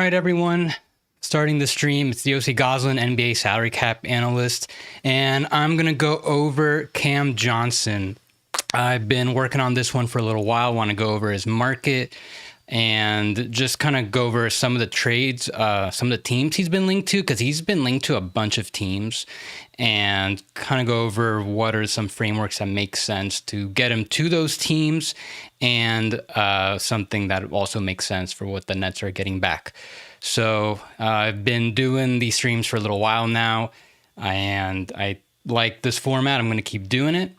All right, everyone. Starting the stream, it's the OC Goslin, NBA salary cap analyst, and I'm going to go over Cam Johnson. I've been working on this one for a little while. Want to go over his market and just kind of go over some of the trades, some of the teams he's been linked to, because he's been linked to a bunch of teams, and kind of go over what are some frameworks that make sense to get him to those teams, and something that also makes sense for what the Nets are getting back. So I've been doing these streams for a little while now, and I like this format. I'm going to keep doing it.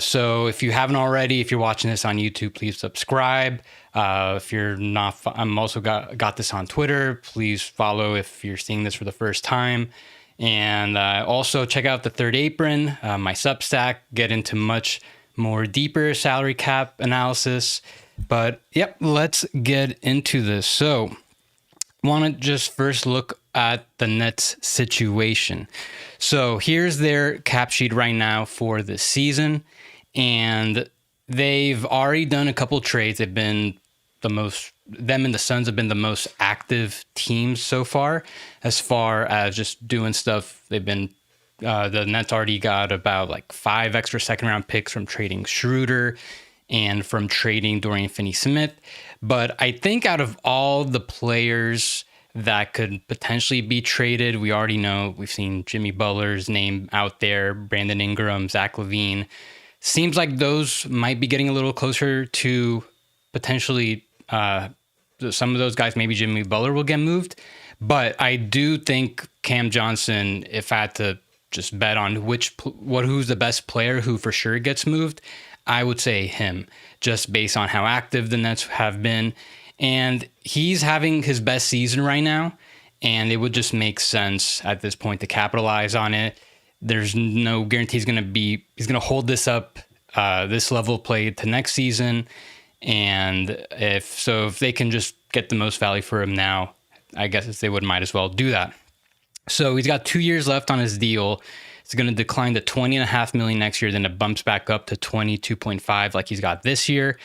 So if you haven't already, if you're watching this on YouTube, please subscribe. If you're not, I'm also got this on Twitter. Please follow if you're seeing this for the first time. And also check out the Third Apron, my Substack, get into much more deeper salary cap analysis. But yep, let's get into this. So want to just first look at the Nets situation. So here's their cap sheet right now for the season, and they've already done a couple trades. They've been them and the Suns have been the most active teams so far as just doing stuff. They've been, the Nets already got about like 5 extra second round picks from trading Schroeder and from trading Dorian Finney-Smith. But I think out of all the players that could potentially be traded, we already know, we've seen Jimmy Butler's name out there, Brandon Ingram, Zach LaVine. Seems like those might be getting a little closer to potentially some of those guys. Maybe Jimmy Butler will get moved. But I do think Cam Johnson, if I had to just bet on who's the best player who for sure gets moved, I would say him, just based on how active the Nets have been. And he's having his best season right now, and it would just make sense at this point to capitalize on it. There's no guarantee he's going to hold this up, this level of play to next season. And if they can just get the most value for him now, I guess they might as well do that. So he's got 2 years left on his deal. It's going to decline to $20.5 million next year. Then it bumps back up to $22.5 like he's got this year.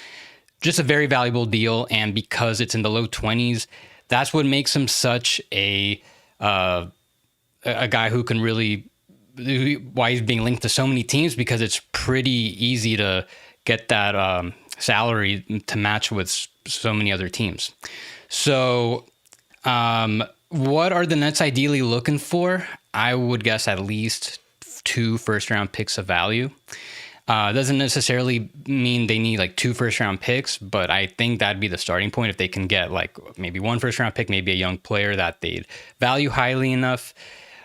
Just a very valuable deal. And because it's in the low 20s, that's what makes him such a guy who can really, why he's being linked to so many teams, because it's pretty easy to get that salary to match with so many other teams. So what are the Nets ideally looking for? I would guess at least 2 first-round picks of value. Doesn't necessarily mean they need like 2 first-round picks, but I think that'd be the starting point if they can get like maybe 1 first-round pick, maybe a young player that they'd value highly enough.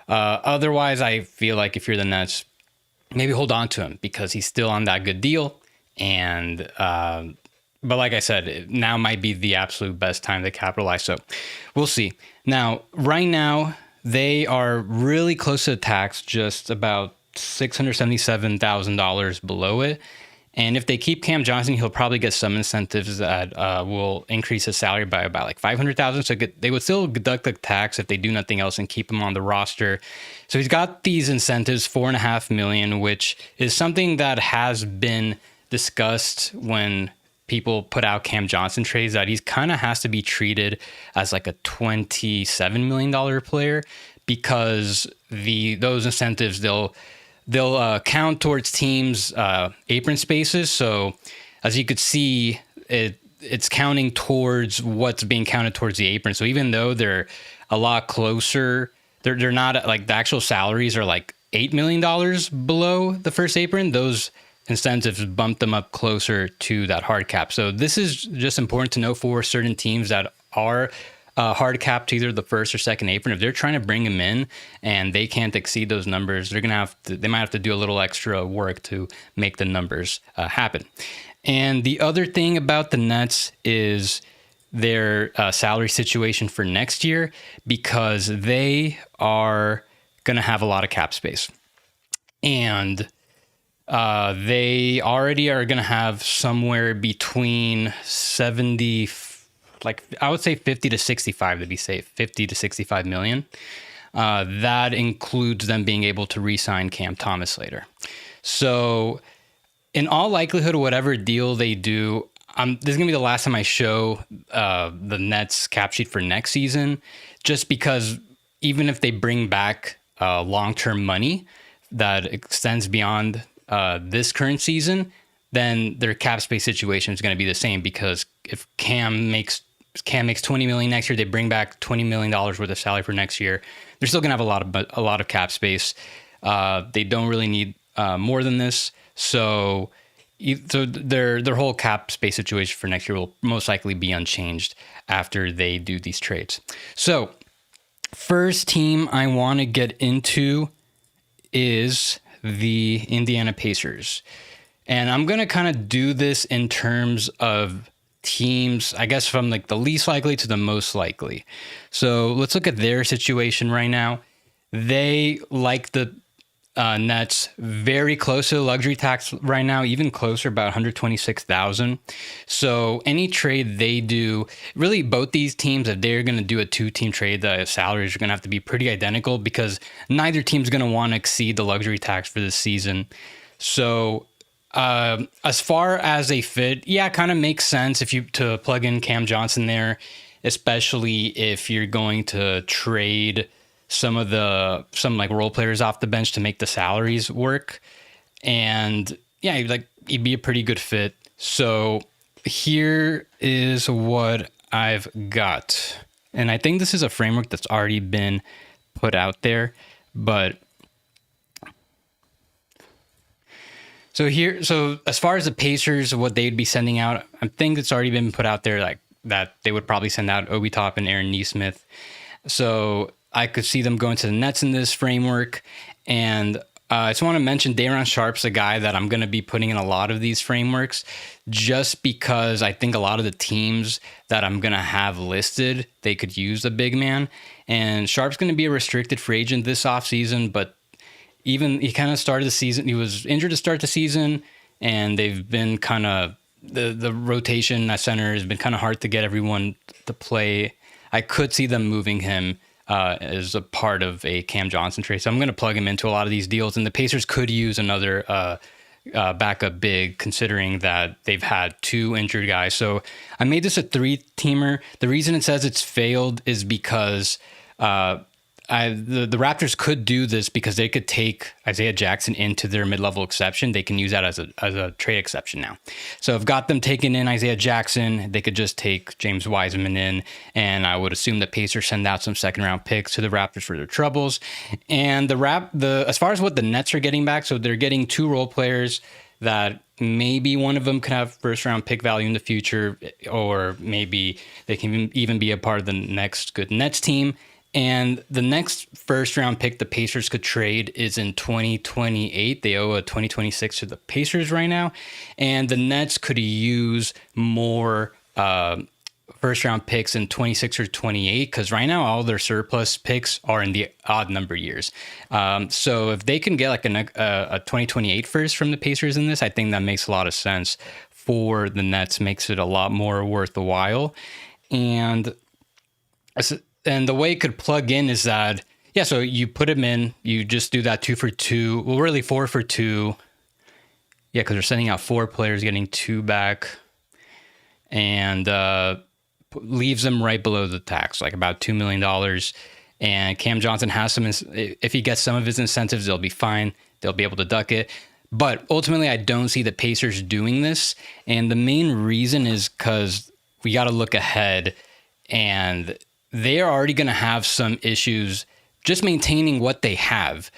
Otherwise, I feel like if you're the Nets, maybe hold on to him because he's still on that good deal. And but like I said, now might be the absolute best time to capitalize. So we'll see. Now, right now, they are really close to the tax, just about $677,000 below it. And if they keep Cam Johnson, he'll probably get some incentives that will increase his salary by about like $500,000. So they would still deduct the tax if they do nothing else and keep him on the roster. So he's got these incentives, $4.5 million, which is something that has been discussed when people put out Cam Johnson trades, that he's kind of has to be treated as like a $27 million player, because those incentives, they'll count towards teams' apron spaces. So as you could see, it's counting towards what's being counted towards the apron. So even though they're a lot closer, they're not like the actual salaries are like $8 million below the first apron. Those incentives bump them up closer to that hard cap. So this is just important to know for certain teams that are hard capped to either the first or second apron. If they're trying to bring him in and they can't exceed those numbers, they might have to do a little extra work to make the numbers happen. And the other thing about the Nets is their salary situation for next year, because they are going to have a lot of cap space. And they already are going to have somewhere between 70, like I would say 50 to 65 to be safe, 50 to 65 million. That includes them being able to re-sign Cam Thomas later. So in all likelihood, whatever deal they do, this is gonna be the last time I show the Nets cap sheet for next season, just because even if they bring back long-term money that extends beyond this current season, then their cap space situation is going to be the same, because if Cam makes $20 million next year, they bring back $20 million worth of salary for next year, they're still going to have a lot of cap space. They don't really need more than this. So their whole cap space situation for next year will most likely be unchanged after they do these trades. So first team I want to get into is the Indiana Pacers. And I'm going to kind of do this in terms of teams, I guess, from like the least likely to the most likely. So let's look at their situation right now. They, like the Nets, very close to the luxury tax right now, even closer, about 126,000. So any trade they do, really both these teams, if they're going to do a two-team trade, the salaries are going to have to be pretty identical, because neither team's going to want to exceed the luxury tax for this season. So as far as a fit, yeah, it kind of makes sense to plug in Cam Johnson there, especially if you're going to trade some like role players off the bench to make the salaries work. And yeah, he'd be a pretty good fit. So here is what I've got. And I think this is a framework that's already been put out there, but so as far as the Pacers, what they'd be sending out, I think it's already been put out there, like that they would probably send out Obi Toppin and Aaron Nesmith. So I could see them going to the Nets in this framework. And I just want to mention Day'Ron Sharpe's a guy that I'm going to be putting in a lot of these frameworks, just because I think a lot of the teams that I'm going to have listed, they could use a big man. And Sharpe's going to be a restricted free agent this offseason, but even he kind of started the season, he was injured to start the season, and they've been kind of, the rotation at center has been kind of hard to get everyone to play. I could see them moving him as a part of a Cam Johnson trade. So I'm going to plug him into a lot of these deals, and the Pacers could use another backup big, considering that they've had two injured guys. So I made this a 3-teamer. The reason it says it's failed is because the Raptors could do this because they could take Isaiah Jackson into their mid-level exception. They can use that as a trade exception now. So I've got them taking in Isaiah Jackson. They could just take James Wiseman in, and I would assume the Pacers send out some second-round picks to the Raptors for their troubles. And as far as what the Nets are getting back, so they're getting 2 role players that maybe one of them could have first-round pick value in the future, or maybe they can even be a part of the next good Nets team. And the next first-round pick the Pacers could trade is in 2028. They owe a 2026 to the Pacers right now. And the Nets could use more first-round picks in 26 or 28, because right now all their surplus picks are in the odd number years. So if they can get like a 2028 first from the Pacers in this, I think that makes a lot of sense for the Nets, makes it a lot more worth the while. And the way it could plug in is that, yeah, so you put him in, you just do that 2 for 2. Well, really 4 for 2. Yeah, because they're sending out 4 players, getting 2 back, and leaves them right below the tax, like about $2 million. And Cam Johnson has if he gets some of his incentives, they'll be fine. They'll be able to duck it. But ultimately, I don't see the Pacers doing this. And the main reason is because we got to look ahead, and they are already going to have some issues just maintaining what they have.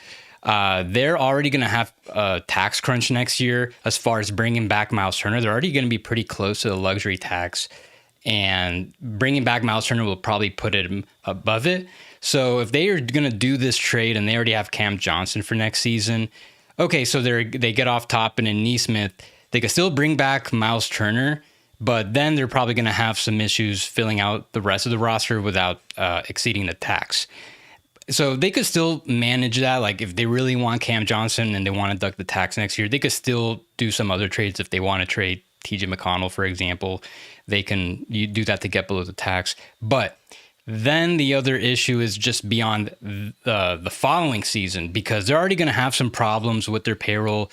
They're already going to have a tax crunch next year as far as bringing back Miles Turner. They're already going to be pretty close to the luxury tax, and bringing back Miles Turner will probably put it above it. So if they are going to do this trade and they already have Cam Johnson for next season, okay, so they get off Toppin and Nesmith. They could still bring back Miles Turner, but then they're probably going to have some issues filling out the rest of the roster without exceeding the tax. So they could still manage that. Like if they really want Cam Johnson and they want to duck the tax next year, they could still do some other trades. If they want to trade TJ McConnell, for example, you do that to get below the tax. But Then the other issue is just beyond the following season, because they're already going to have some problems with their payroll,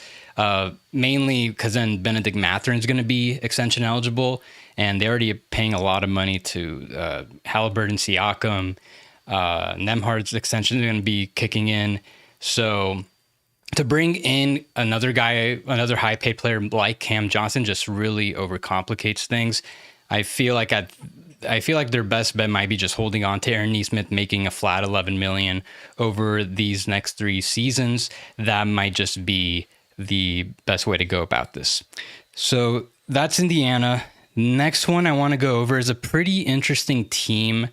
mainly because then Benedict Mathurin is going to be extension eligible, and they're already paying a lot of money to Halliburton, Siakam. Nemhard's extension is going to be kicking in. So to bring in another guy, another high-paid player like Cam Johnson just really overcomplicates things. I feel like their best bet might be just holding on to Aaron Nesmith, making a flat $11 million over these next 3 seasons. That might just be the best way to go about this. So that's Indiana. Next one I want to go over is a pretty interesting team,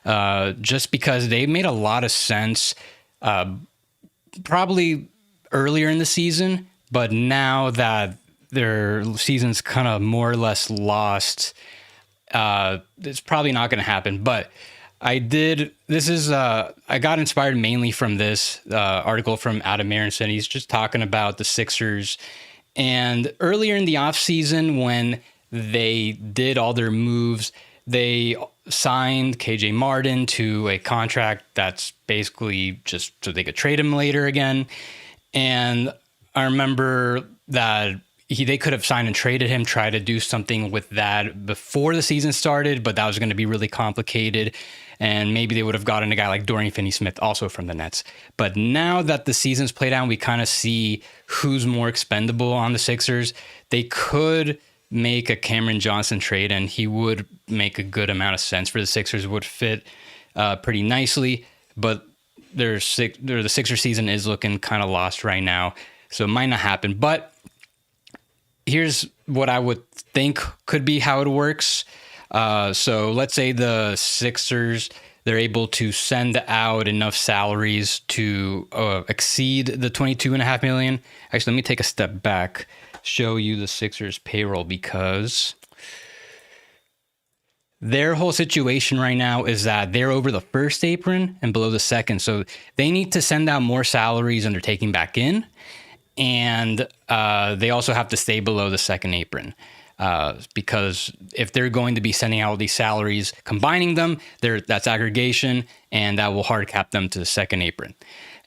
just because they made a lot of sense, probably earlier in the season, but now that their season's kind of more or less lost, it's probably not going to happen. But I got inspired mainly from this article from Adam Aronson. He's just talking about the Sixers. And earlier in the offseason, when they did all their moves, they signed KJ Martin to a contract that's basically just so they could trade him later again. And I remember that they could have signed and traded him, try to do something with that before the season started, but that was going to be really complicated. And maybe they would have gotten a guy like Dorian Finney-Smith also from the Nets. But now that the season's played out, we kind of see who's more expendable on the Sixers. They could make a Cameron Johnson trade, and he would make a good amount of sense for the Sixers, would fit pretty nicely. But the Sixers season is looking kind of lost right now, so it might not happen. But here's what I would think could be how it works. So let's say the Sixers, they're able to send out enough salaries to exceed the $22.5 million. Actually, let me take a step back, show you the Sixers payroll, because their whole situation right now is that they're over the first apron and below the second. So they need to send out more salaries than they're taking back in. And they also have to stay below the second apron. Because if they're going to be sending out all these salaries, combining them, that's aggregation, and that will hard cap them to the second apron.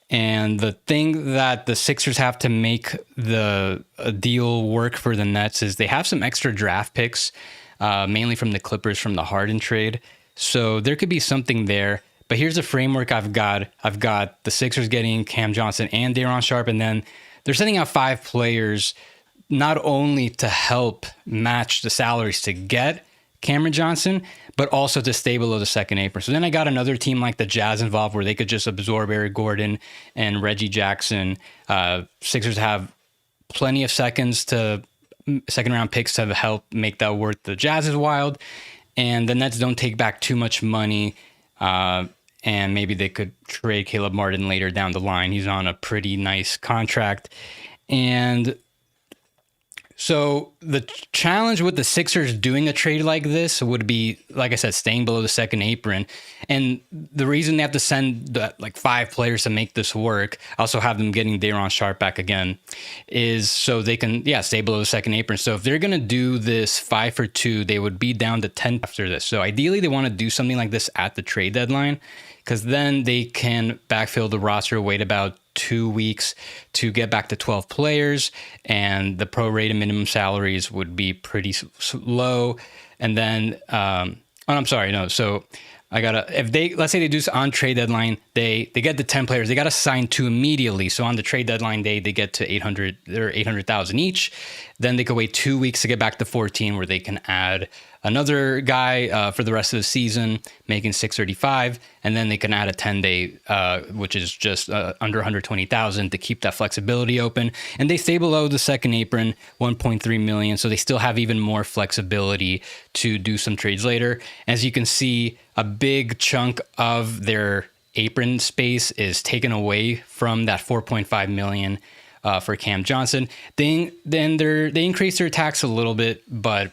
And the thing that the Sixers have to make the deal work for the Nets is they have some extra draft picks, mainly from the Clippers from the Harden trade. So there could be something there. But here's the framework I've got. I've got the Sixers getting Cam Johnson and Daron Sharp, and then they're sending out 5 players not only to help match the salaries to get Cameron Johnson, but also to stay below the second apron. So then I got another team like the Jazz involved where they could just absorb Eric Gordon and Reggie Jackson. Sixers have plenty of second round picks to help make that work. The Jazz is wild, and the Nets don't take back too much money. And maybe they could trade Caleb Martin later down the line. He's on a pretty nice contract. And so the challenge with the Sixers doing a trade like this would be, like I said, staying below the second apron. And the reason they have to send 5 players to make this work, also have them getting Daron Sharp back again, is so they can, stay below the second apron. So if they're going to do this 5 for 2, they would be down to 10 after this. So ideally, they want to do something like this at the trade deadline, because then they can backfill the roster, wait about 2 weeks to get back to 12 players, and the prorated minimum salaries would be pretty low. And then, So let's say they do this on trade deadline, they get the 10 players, they got to sign 2 immediately. So on the trade deadline day, they get to 800,000 each. Then they could wait 2 weeks to get back to 14, where they can add another guy for the rest of the season, making 635, and then they can add a 10-day, which is just under 120,000 to keep that flexibility open. And they stay below the second apron, 1.3 million, so they still have even more flexibility to do some trades later. As you can see, a big chunk of their apron space is taken away from that 4.5 million for Cam Johnson. They increase their tax a little bit, but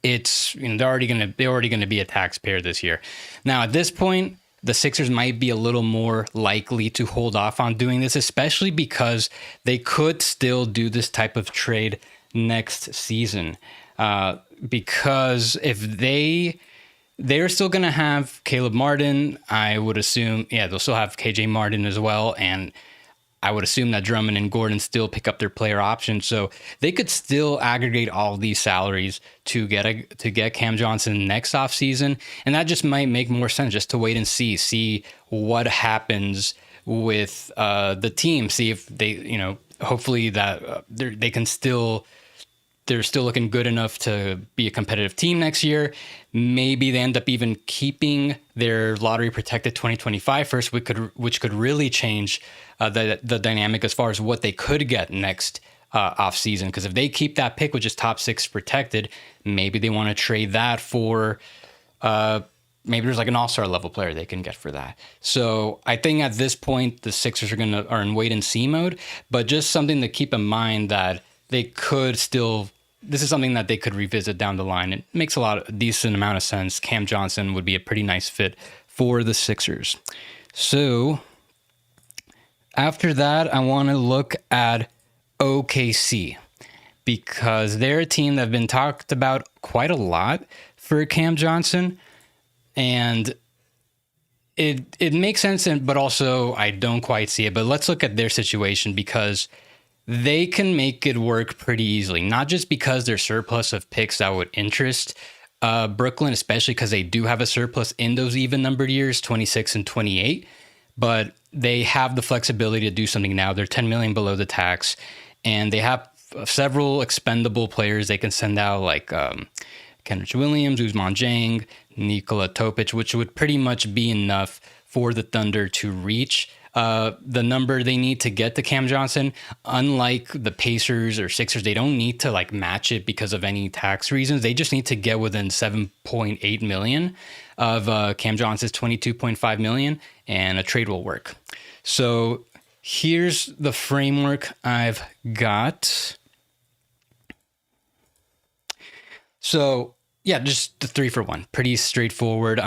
it's they're already going to be a taxpayer this year. Now at this point, the Sixers might be a little more likely to hold off on doing this, especially because they could still do this type of trade next season. Because if they they're still going to have Caleb Martin. I would assume, they'll still have KJ Martin as well. And I would assume that Drummond and Gordon still pick up their player options. So they could still aggregate all of these salaries to get Cam Johnson next offseason. And that just might make more sense just to wait and see what happens with the team. See if they, hopefully that they can still, they're still looking good enough to be a competitive team next year. Maybe they end up even keeping their lottery protected 2025 first, which could really change the dynamic as far as what they could get next offseason. Because if they keep that pick, which is top 6 protected, maybe they want to trade that for maybe there's like an all-star level player they can get for that. So I think at this point, the Sixers are in wait and see mode, but just something to keep in mind that they could still, this is something that they could revisit down the line. It makes a decent amount of sense. Cam Johnson would be a pretty nice fit for the Sixers. So after that, I want to look at OKC because they're a team that have been talked about quite a lot for Cam Johnson. And it makes sense, but also I don't quite see it. But let's look at their situation because they can make it work pretty easily, not just because their surplus of picks that would interest Brooklyn, especially because they do have a surplus in those even numbered years, 26 and 28, but they have the flexibility to do something now. They're $10 million below the tax, and they have several expendable players they can send out, like Kenrich Williams, Ousmane Dieng, Nikola Topic, which would pretty much be enough for the Thunder to reach the number they need to get to Cam Johnson. Unlike the Pacers or Sixers, they don't need to like match it because of any tax reasons. They just need to get within 7.8 million of Cam Johnson's 22.5 million, and a trade will work. So here's the framework I've got. So yeah, just the 3-for-1, pretty straightforward.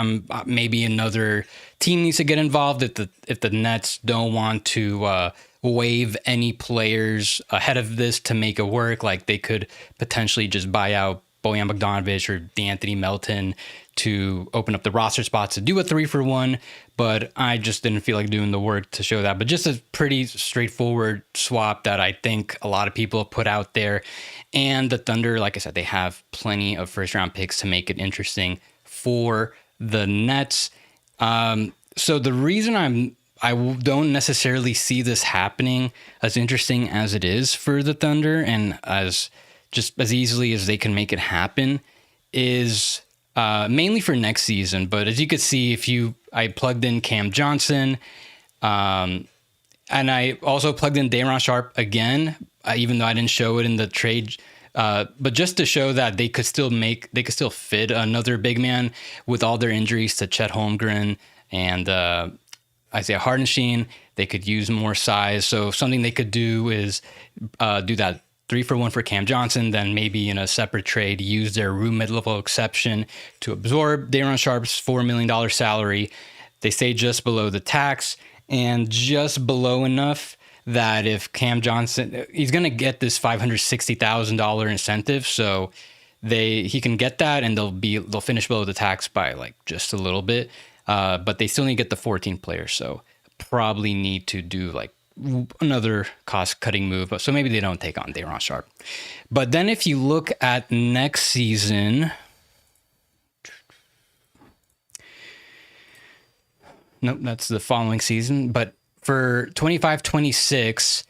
Maybe another team needs to get involved if the Nets don't want to waive any players ahead of this to make it work. Like they could potentially just buy out Bojan Bogdanovic or DeAnthony Melton to open up the roster spots to do a 3-for-1, but I just didn't feel like doing the work to show that. But just a pretty straightforward swap that I think a lot of people have put out there. And the Thunder, like I said, they have plenty of first-round picks to make it interesting for the Nets. So the reason I don't necessarily see this happening as interesting as it is for the Thunder and as easily as they can make it happen is mainly for next season. But as you could see, I plugged in Cam Johnson, and I also plugged in Day'Ron Sharpe again, even though I didn't show it in the trade, but just to show that they could still fit another big man with all their injuries to Chet Holmgren and Isaiah Hartenstein. They could use more size. So something they could do is do that 3-for-1 for Cam Johnson, then maybe in a separate trade, use their room mid-level exception to absorb Day'Ron Sharpe's $4 million salary. They stay just below the tax and just below enough that if Cam Johnson, he's going to get this $560,000 incentive. So he can get that and they'll finish below the tax by like just a little bit. But they still need to get the 14 players. So probably need to do like another cost-cutting move, so maybe they don't take on Day'Ron Sharpe. But then if you look at next season, nope, that's the following season. But for 25-26,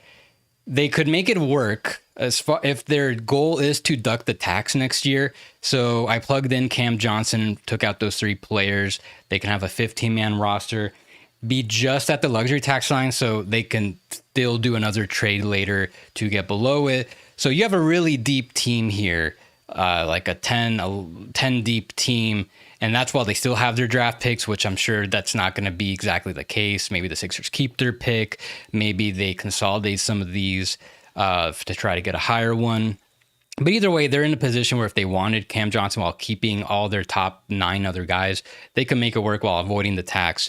they could make it work as far if their goal is to duck the tax next year. So I plugged in Cam Johnson, took out those 3 players. They can have a 15-man roster, be just at the luxury tax line, so they can still do another trade later to get below it. So you have a really deep team here, like a 10 deep team, and that's while they still have their draft picks, which I'm sure that's not going to be exactly the case. Maybe the Sixers keep their pick. Maybe they consolidate some of these to try to get a higher one. But either way, they're in a position where if they wanted Cam Johnson while keeping all their top 9 other guys, they can make it work while avoiding the tax.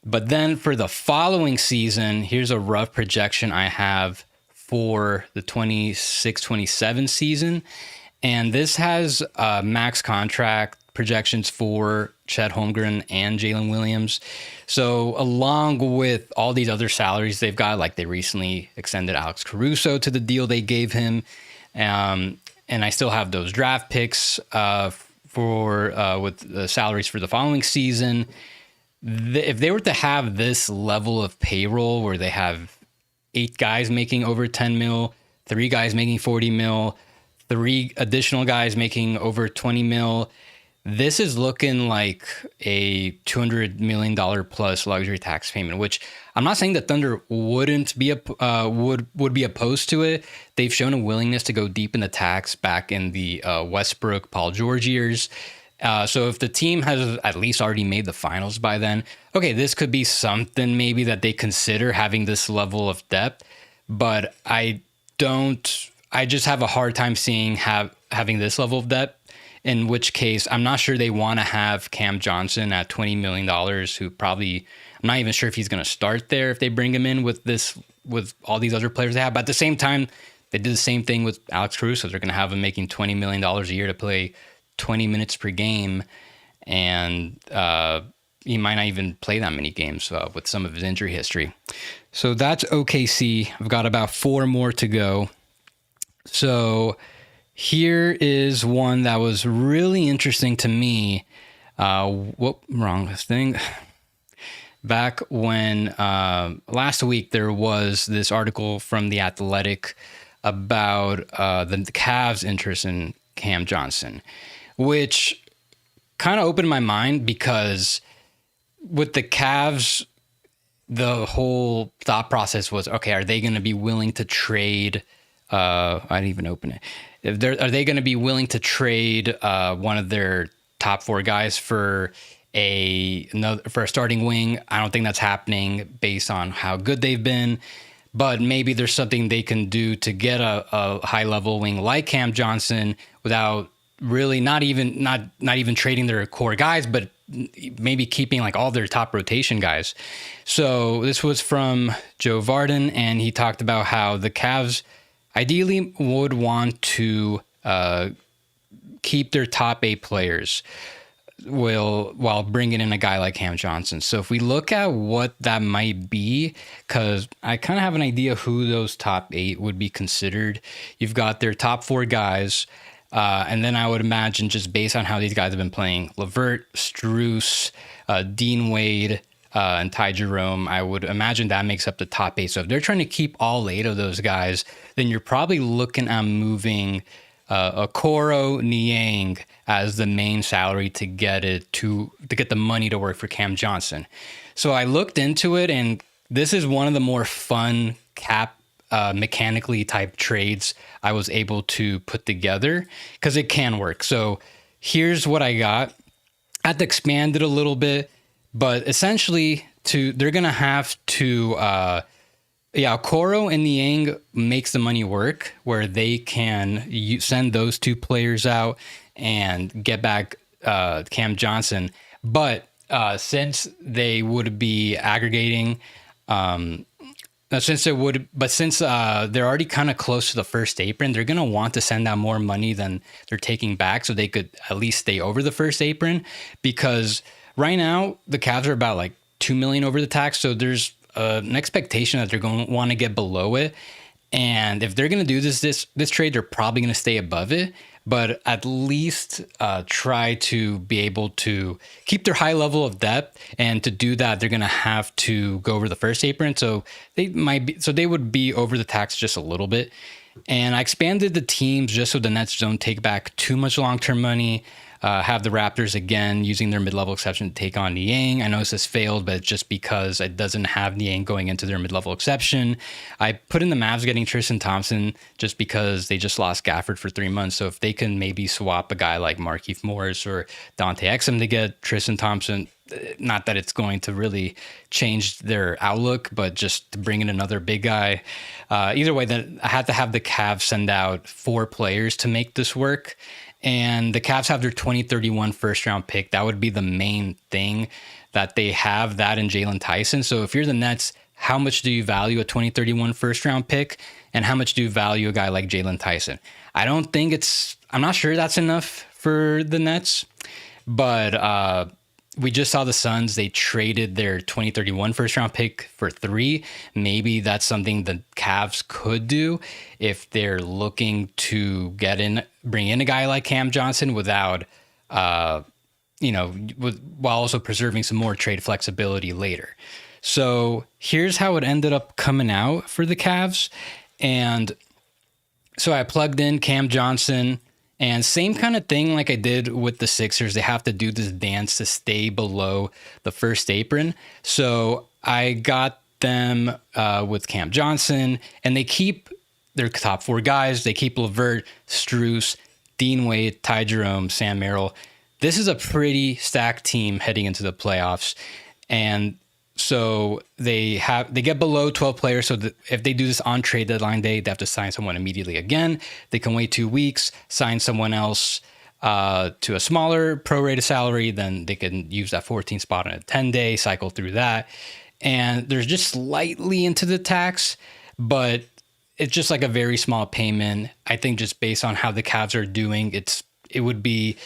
But then for the following season, here's a rough projection I have for the 26-27 season. And this has max contract projections for Chet Holmgren and Jalen Williams. So along with all these other salaries they've got, like they recently extended Alex Caruso to the deal they gave him. And I still have those draft picks with the salaries for the following season. If they were to have this level of payroll where they have 8 guys making over 10 mil, 3 guys making 40 mil, 3 additional guys making over 20 mil, this is looking like a $200 million plus luxury tax payment, which I'm not saying the Thunder wouldn't be would be opposed to it. They've shown a willingness to go deep in the tax back in the Westbrook, Paul George years. So if the team has at least already made the finals by then, okay, this could be something maybe that they consider having this level of depth. But I just have a hard time seeing having this level of depth. In which case, I'm not sure they want to have Cam Johnson at $20 million, who probably, I'm not even sure if he's going to start there if they bring him in with all these other players they have. But at the same time, they did the same thing with Alex Caruso. They're going to have him making $20 million a year to play 20 minutes per game. And he might not even play that many games with some of his injury history. So that's OKC. I've got about 4 more to go. So here is one that was really interesting to me. Wrong thing. Back when last week there was this article from The Athletic about the Cavs' interest in Cam Johnson, which kind of opened my mind because with the Cavs, the whole thought process was, okay, are they going to be willing to trade? I didn't even open it. Are they going to be willing to trade one of their top 4 guys for a starting wing? I don't think that's happening based on how good they've been. But maybe there's something they can do to get a high level wing like Cam Johnson without really not even trading their core guys, but maybe keeping like all their top rotation guys. So this was from Joe Varden, and he talked about how the Cavs ideally would want to keep their top 8 players while bringing in a guy like Cam Johnson. So if we look at what that might be, because I kind of have an idea who those top 8 would be considered. You've got their top 4 guys, and then I would imagine just based on how these guys have been playing, LeVert, Strus, Dean Wade, and Ty Jerome, I would imagine that makes up the top 8. So if they're trying to keep all 8 of those guys, then you're probably looking at moving Okoro, Niang as the main salary to get the money to work for Cam Johnson. So I looked into it, and this is one of the more fun cap mechanically type trades I was able to put together because it can work. So here's what I got. I had to expand it a little bit. But essentially, they're going to have to, Okoro and Niang makes the money work where they can send those 2 players out and get back Cam Johnson. But since they would be aggregating, since they're already kind of close to the first apron, they're going to want to send out more money than they're taking back so they could at least stay over the first apron, because right now, the Cavs are about like $2 million over the tax, so there's an expectation that they're going to want to get below it. And if they're going to do this trade, they're probably going to stay above it, but at least try to be able to keep their high level of depth. And to do that, they're going to have to go over the first apron, so they would be over the tax just a little bit. And I expanded the teams just so the Nets don't take back too much long-term money. Have the Raptors again using their mid-level exception to take on Niang. I know this has failed, but it's just because it doesn't have Niang going into their mid-level exception. I put in the Mavs getting Tristan Thompson just because they just lost Gafford for 3 months. So if they can maybe swap a guy like Markieff Morris or Dante Exum to get Tristan Thompson, not that it's going to really change their outlook, but just to bring in another big guy. Either way, then I had to have the Cavs send out 4 players to make this work. And the Cavs have their 2031 first-round pick. That would be the main thing that they have, that and Jalen Tyson. So if you're the Nets, how much do you value a 2031 first-round pick? And how much do you value a guy like Jalen Tyson? I'm not sure that's enough for the Nets. But we just saw the Suns, they traded their 2031 first round pick for 3. Maybe that's something the Cavs could do if they're looking to bring in a guy like Cam Johnson without, while also preserving some more trade flexibility later. So here's how it ended up coming out for the Cavs. And so I plugged in Cam Johnson. And same kind of thing like I did with the Sixers. They have to do this dance to stay below the first apron. So I got them with Cam Johnson, and they keep their top 4 guys. They keep LeVert, Strus, Dean Wade, Ty Jerome, Sam Merrill. This is a pretty stacked team heading into the playoffs. And so they get below 12 players. So that if they do this on trade deadline day, they have to sign someone immediately again. They can wait 2 weeks, sign someone else to a smaller prorated salary. Then they can use that 14 spot on a 10-day, cycle through that. And they're just slightly into the tax, but it's just like a very small payment. I think just based on how the Cavs are doing, it'd be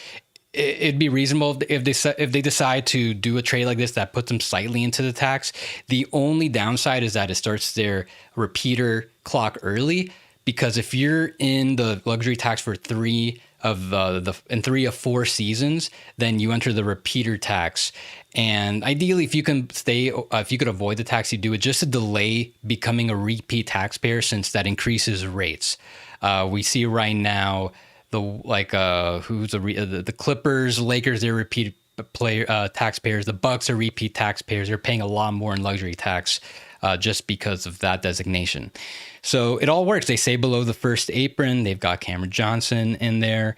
reasonable if they decide to do a trade like this that puts them slightly into the tax. The only downside is that it starts their repeater clock early, because if you're in the luxury tax for 3 of 4 seasons, then you enter the repeater tax. And ideally, if you could avoid the tax, you do it just to delay becoming a repeat taxpayer, since that increases rates. We see right now, the Clippers, Lakers, they're repeat taxpayers. The Bucks are repeat taxpayers. They're paying a lot more in luxury tax just because of that designation. So it all works. They stay below the first apron. They've got Cameron Johnson in there.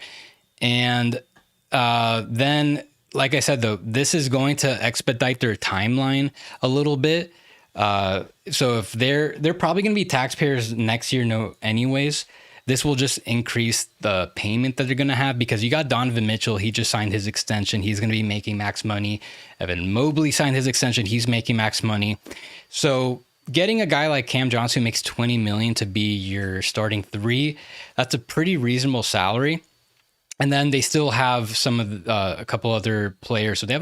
And then, like I said, though, this is going to expedite their timeline a little bit. So if they're probably going to be taxpayers next year, anyways. This will just increase the payment that they're going to have, because you got Donovan Mitchell. He just signed his extension. He's going to be making max money. Evan Mobley signed his extension. He's making max money. So getting a guy like Cam Johnson who makes $20 million to be your starting 3, that's a pretty reasonable salary. And then they still have a couple other players. So they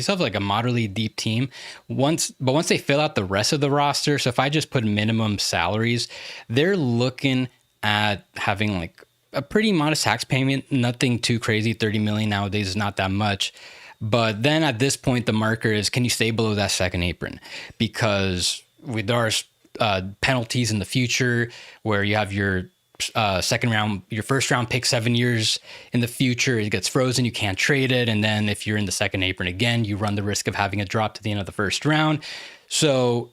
still have like a moderately deep team. Once they fill out the rest of the roster, so if I just put minimum salaries, they're looking at having like a pretty modest tax payment, nothing too crazy. 30 million nowadays is not that much. But then at this point, the marker is, can you stay below that second apron? Because there are penalties in the future where you have your first round pick 7 years in the future, it gets frozen, you can't trade it. And then if you're in the second apron again, you run the risk of having a drop to the end of the first round. So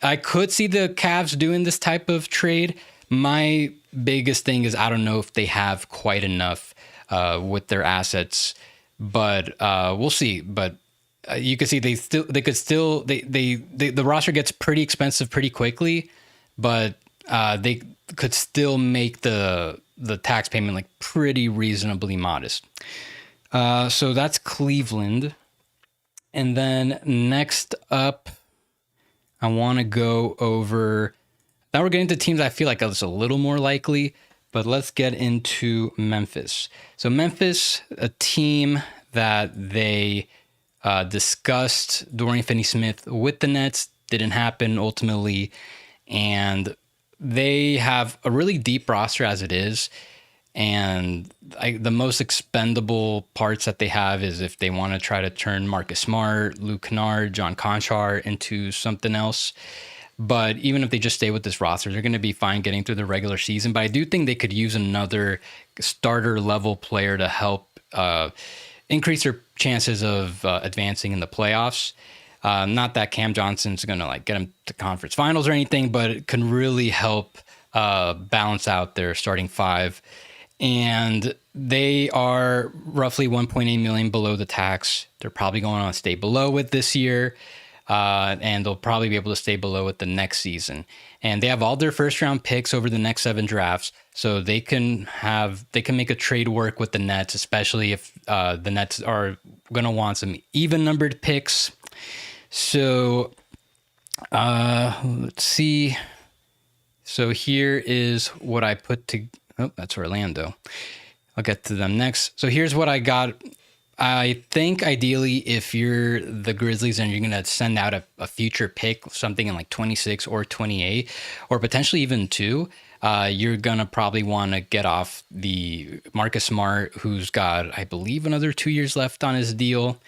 I could see the Cavs doing this type of trade. My biggest thing is I don't know if they have quite enough with their assets, but we'll see. But you can see the roster gets pretty expensive pretty quickly, but they could still make the tax payment like pretty reasonably modest. So that's Cleveland. And then next up, I want to go over. Now we're getting to teams I feel like it's a little more likely, but let's get into Memphis. So Memphis, a team that they discussed Dorian Finney-Smith with the Nets, didn't happen ultimately, and they have a really deep roster as it is. And the most expendable parts that they have is if they want to try to turn Marcus Smart, Luke Kennard, John Conchar into something else. But even if they just stay with this roster, they're going to be fine getting through the regular season. But I do think they could use another starter level player to help increase their chances of advancing in the playoffs. Not that Cam Johnson's going to like get them to conference finals or anything, but it can really help balance out their starting 5. And they are roughly 1.8 million below the tax. They're probably going to stay below it this year. And they'll probably be able to stay below it the next season. And they have all their first round picks over the next 7 drafts. So they can make a trade work with the Nets, especially if the Nets are going to want some even numbered picks. So let's see. So here is what I put to, oh, that's Orlando. I'll get to them next. So here's what I got I think ideally, if you're the Grizzlies and you're going to send out a future pick, something in like 26 or 28, or potentially even two, you're going to probably want to get off the Marcus Smart, who's got, I believe, another 2 years left on his deal.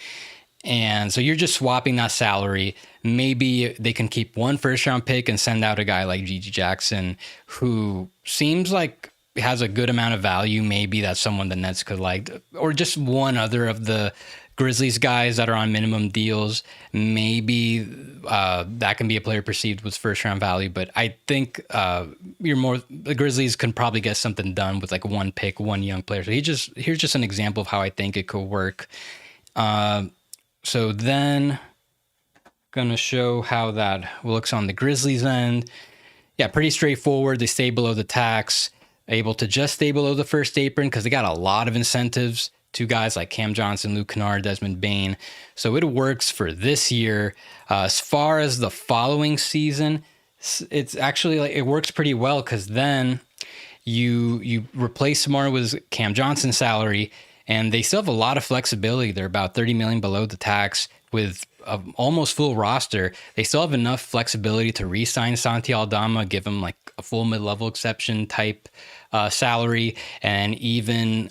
And so you're just swapping that salary. Maybe they can keep one first round pick and send out a guy like Gigi Jackson, who seems like has a good amount of value. Maybe that's someone the Nets could like, or just one other of the Grizzlies guys that are on minimum deals. Maybe that can be a player perceived with first round value. But I think the Grizzlies can probably get something done with like one pick, one young player. So here's just an example of how I think it could work. So then going to show how that looks on the Grizzlies end. Yeah, pretty straightforward. They stay below the tax, able to just stay below the first apron because they got a lot of incentives to guys like Cam Johnson, Luke Kennard, Desmond Bane. So it works for this year. As far as the following season, it's actually like it works pretty well because then you replace Smart with Cam Johnson's salary, and they still have a lot of flexibility. They're about $30 million below the tax with almost full roster. They still have enough flexibility to re-sign Santi Aldama, give him like a full mid-level exception type salary, and even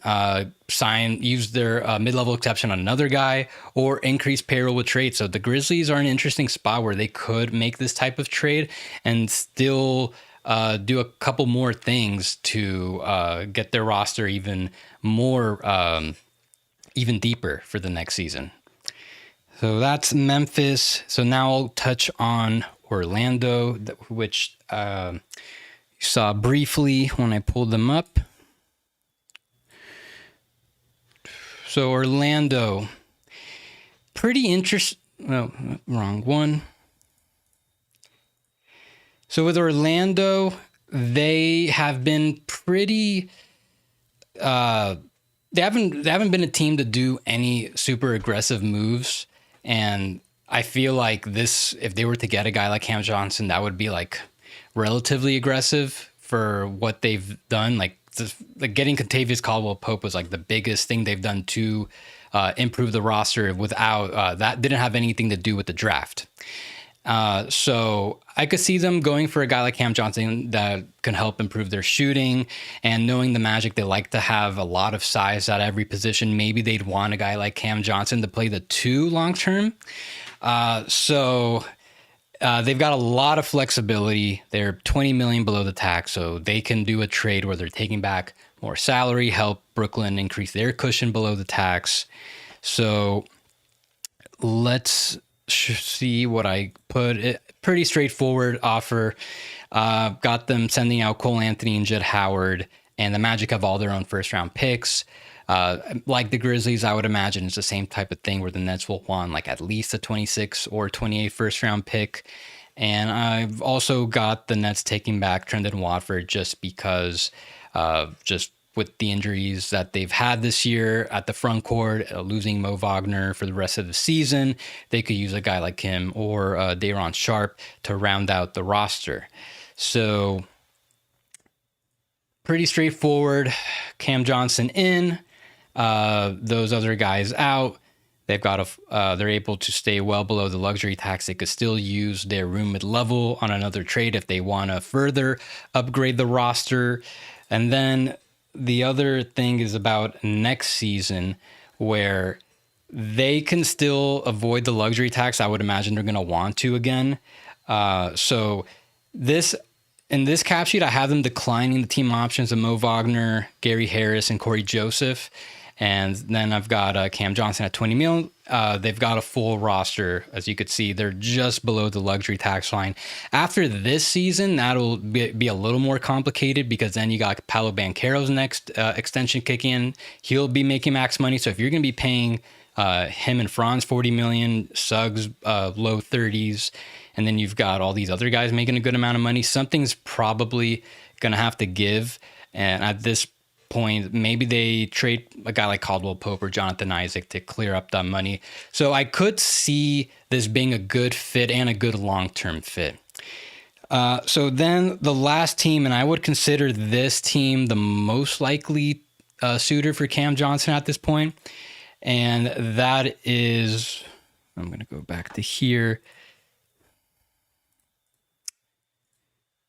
use their mid-level exception on another guy or increase payroll with trade. So the Grizzlies are in an interesting spot where they could make this type of trade and still do a couple more things to get their roster even more, even deeper for the next season. So that's Memphis. So now I'll touch on Orlando, which you saw briefly when I pulled them up. So Orlando, pretty interesting. No, wrong one. So with Orlando, they have been pretty. They haven't been a team to do any super aggressive moves, and I feel like if they were to get a guy like Cam Johnson, that would be like relatively aggressive for what they've done. Like getting Kentavious Caldwell-Pope was like the biggest thing they've done to improve the roster. Without that, didn't have anything to do with the draft. So I could see them going for a guy like Cam Johnson that can help improve their shooting, and knowing the Magic, they like to have a lot of size at every position. Maybe they'd want a guy like Cam Johnson to play the two long-term. So they've got a lot of flexibility. They're $20 million below the tax, so they can do a trade where they're taking back more salary, help Brooklyn increase their cushion below the tax. So let's see what I put. Pretty straightforward offer. Got them sending out Cole Anthony and Jett Howard, and the Magic have all their own first round picks. Like the Grizzlies, I would imagine it's the same type of thing where the Nets will want like at least a 26 or 28 first round pick. And I've also got the Nets taking back Trendon Watford just because just with the injuries that they've had this year at the front court, losing Mo Wagner for the rest of the season, they could use a guy like him or Day'Ron Sharpe to round out the roster. So pretty straightforward. Cam Johnson in, those other guys out. They've got they're able to stay well below the luxury tax. They could still use their room mid-level on another trade if they want to further upgrade the roster. And then the other thing is about next season, where they can still avoid the luxury tax. I would imagine they're going to want to again. So in this cap sheet, I have them declining the team options of Mo Wagner, Gary Harris, and Corey Joseph. And then I've got Cam Johnson at $20 million. They've got a full roster. As you could see, they're just below the luxury tax line. After this season, that'll be a little more complicated because then you got Paolo Banchero's next extension kicking in. He'll be making max money. So if you're going to be paying him and Franz $40 million, Suggs low 30s, and then you've got all these other guys making a good amount of money, something's probably going to have to give. And at this point, maybe they trade a guy like Caldwell Pope or Jonathan Isaac to clear up that money. So I could see this being a good fit and a good long-term fit. So then the last team, and I would consider this team the most likely suitor for Cam Johnson at this point, And that is, I'm going to go back to here,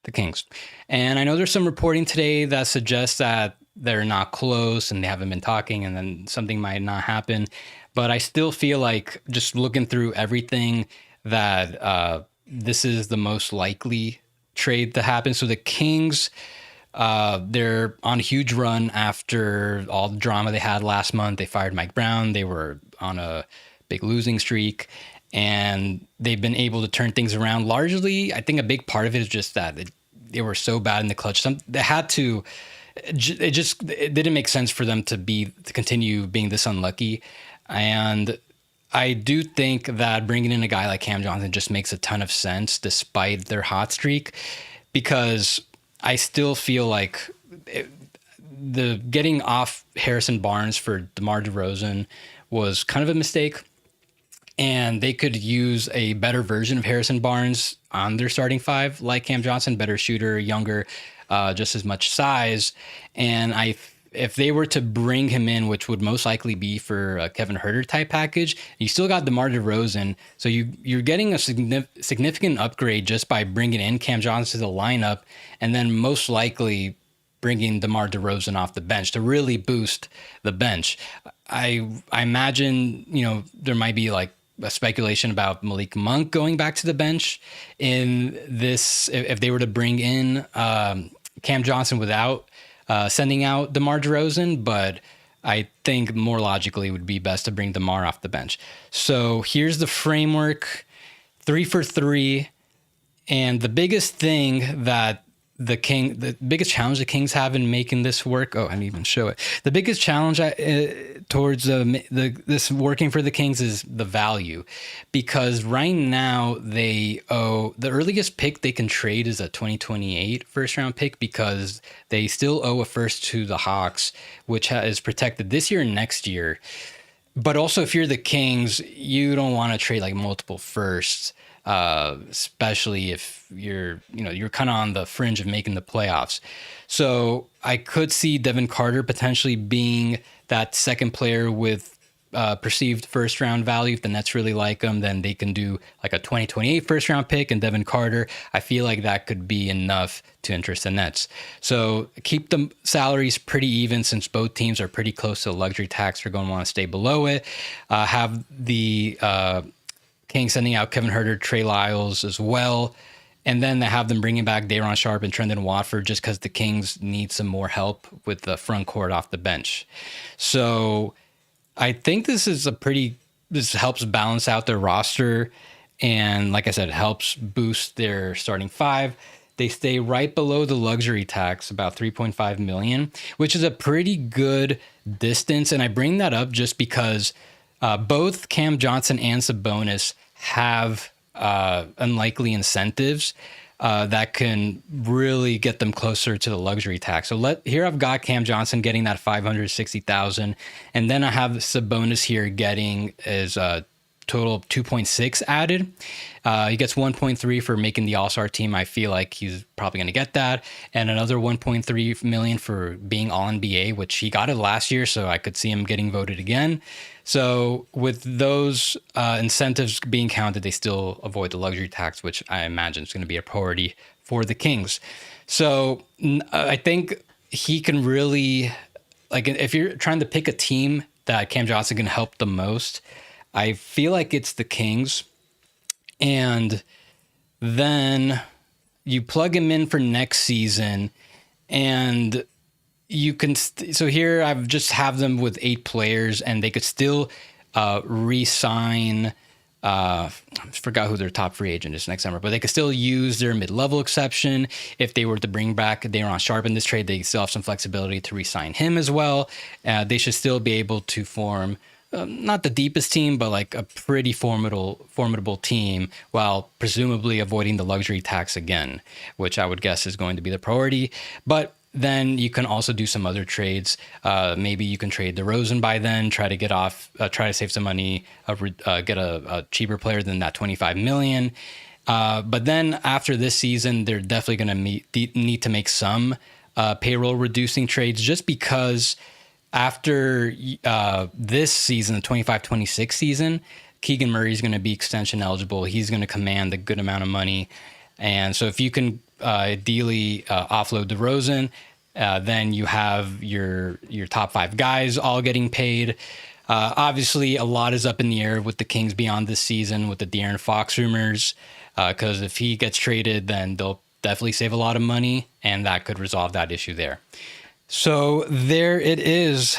the Kings. And I know there's some reporting today that suggests that they're not close and they haven't been talking and then something might not happen. But I still feel like, just looking through everything, that this is the most likely trade to happen. So the Kings, they're on a huge run after all the drama they had last month. They fired Mike Brown. They were on a big losing streak, and they've been able to turn things around. Largely, I think a big part of it is just that they were so bad in the clutch. They had to. It didn't make sense for them to continue being this unlucky, and I do think that bringing in a guy like Cam Johnson just makes a ton of sense despite their hot streak, because I still feel like the getting off Harrison Barnes for DeMar DeRozan was kind of a mistake, and they could use a better version of Harrison Barnes on their starting five, like Cam Johnson, better shooter, younger, just as much size. And if they were to bring him in, which would most likely be for a Kevin Huerter type package, you still got DeMar DeRozan. So you're getting a significant upgrade just by bringing in Cam Johnson to the lineup, and then most likely bringing DeMar DeRozan off the bench to really boost the bench. I imagine, there might be like a speculation about Malik Monk going back to the bench in this, if they were to bring in Cam Johnson without sending out DeMar DeRozan, but I think more logically it would be best to bring DeMar off the bench. So here's the framework, 3 for 3. And the biggest thing that the biggest challenge the Kings have in making this work. Oh, I didn't even show it. The biggest challenge towards this working for the Kings is the value, because right now the earliest pick they can trade is a 2028 first round pick, because they still owe a first to the Hawks, which is protected this year and next year. But also, if you're the Kings, you don't want to trade like multiple firsts. Especially if you're kind of on the fringe of making the playoffs. So I could see Devin Carter potentially being that second player with perceived first round value. If the Nets really like him, then they can do like a 2028 first round pick and Devin Carter. I feel like that could be enough to interest the Nets. So keep the salaries pretty even, since both teams are pretty close to the luxury tax. They're going to want to stay below it. Have the Kings sending out Kevin Huerter, Trey Lyles as well. And then they have them bringing back Day'Ron Sharpe and Trendon Watford, just because the Kings need some more help with the front court off the bench. So I think this helps balance out their roster. And like I said, it helps boost their starting five. They stay right below the luxury tax, about $3.5 million, which is a pretty good distance. And I bring that up just because both Cam Johnson and Sabonis have unlikely incentives that can really get them closer to the luxury tax. So here I've got Cam Johnson getting that $560,000, and then I have Sabonis here getting his total of 2.6 added. He gets 1.3 for making the All-Star team. I feel like he's probably going to get that, and another 1.3 million for being All-NBA, which he got it last year, so I could see him getting voted again. So with those incentives being counted, they still avoid the luxury tax, which I imagine is going to be a priority for the Kings. So I think he can really, like, if you're trying to pick a team that Cam Johnson can help the most, I feel like it's the Kings. And then you plug him in for next season, and you can so here I've just have them with 8 players, and they could still re-sign I forgot who their top free agent is next summer, but they could still use their mid-level exception. If they were to bring back Day'Ron Sharpe in this trade, they still have some flexibility to re-sign him as well. They should still be able to form not the deepest team, but like a pretty formidable team, while presumably avoiding the luxury tax again, which I would guess is going to be the priority. But then you can also do some other trades. Maybe you can trade DeRozan by then, try to save some money, get a cheaper player than that $25 million. But then after this season, they're definitely going to need to make some payroll reducing trades, just because after this season, the 25-26 season, Keegan Murray is going to be extension eligible. He's going to command a good amount of money. And so if you can ideally offload DeRozan, then you have your top 5 guys all getting paid. Obviously, a lot is up in the air with the Kings beyond this season with the De'Aaron Fox rumors, because if he gets traded, then they'll definitely save a lot of money, and that could resolve that issue there. So there it is,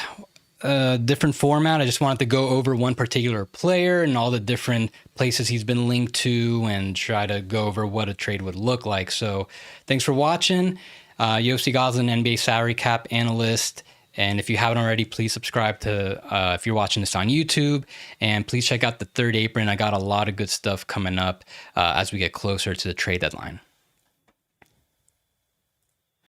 a different format. I just wanted to go over one particular player and all the different places he's been linked to and try to go over what a trade would look like. So thanks for watching. UFC Goslin, NBA salary cap analyst. And if you haven't already, please subscribe to, if you're watching this on YouTube, and please check out the Third Apron. I got a lot of good stuff coming up as we get closer to the trade deadline.